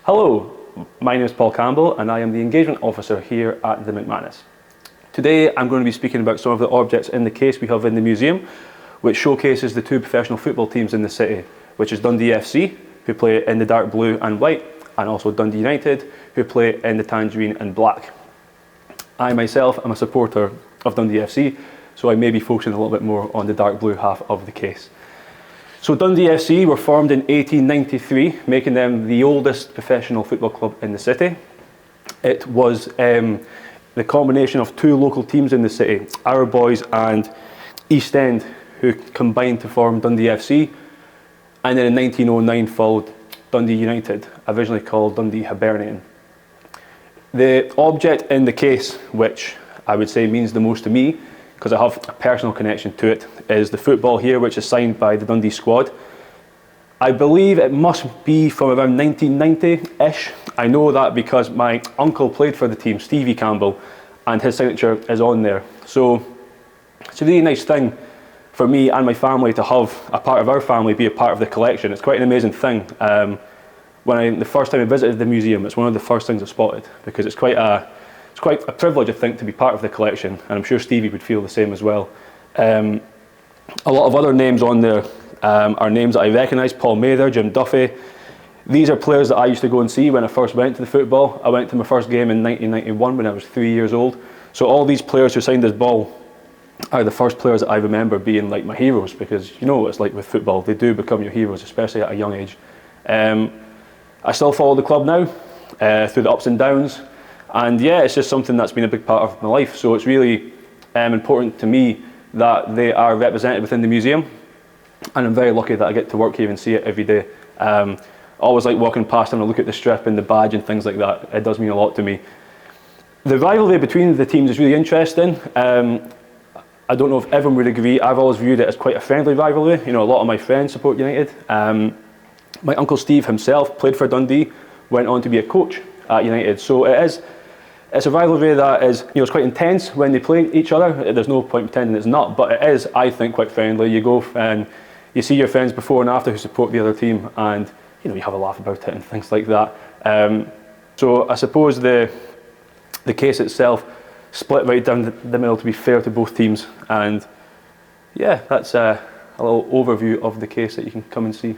Hello, my name is Paul Campbell and I am the Engagement Officer here at the McManus. Today I'm going to be speaking about some of the objects in the case we have in the museum, which showcases the two professional football teams in the city, which is Dundee FC, who play in the dark blue and white, and also Dundee United, who play in the tangerine and black. I myself am a supporter of Dundee FC, so I may be focusing a little bit more on the dark blue half of the case. So Dundee FC were formed in 1893, making them the oldest professional football club in the city. It was the combination of two local teams in the city, Our Boys and East End, who combined to form Dundee FC. And then in 1909 followed Dundee United, originally called Dundee Hibernian. The object in the case, which I would say means the most to me, because I have a personal connection to it, is the football here, which is signed by the Dundee squad. I believe it must be from around 1990-ish. I know that because my uncle played for the team, Stevie Campbell, and his signature is on there. So it's a really nice thing for me and my family to have a part of our family be a part of the collection. It's quite an amazing thing. The first time I visited the museum, it's one of the first things I spotted, because it's quite a privilege, I think, to be part of the collection, and I'm sure Stevie would feel the same as well. A lot of other names on there are names that I recognise: Paul Mather, Jim Duffy. These are players that I used to go and see when I first went to the football. I went to my first game in 1991 when I was 3 years old. So all these players who signed this ball are the first players that I remember being like my heroes, because you know what it's like with football. They do become your heroes, especially at a young age. I still follow the club now, through the ups and downs. And yeah, it's just something that's been a big part of my life. So it's really important to me that they are represented within the museum. And I'm very lucky that I get to work here and see it every day. I always like walking past and I look at the strip and the badge and things like that. It does mean a lot to me. The rivalry between the teams is really interesting. I don't know if everyone would agree. I've always viewed it as quite a friendly rivalry. You know, a lot of my friends support United. My uncle Steve himself played for Dundee, went on to be a coach at United. So it's a rivalry that is, it's quite intense when they play each other. There's no point pretending it's not, but it is, I think, quite friendly. You go and you see your friends before and after who support the other team, and you have a laugh about it and things like that. So I suppose the case itself split right down the middle to be fair to both teams, and yeah, that's a little overview of the case that you can come and see.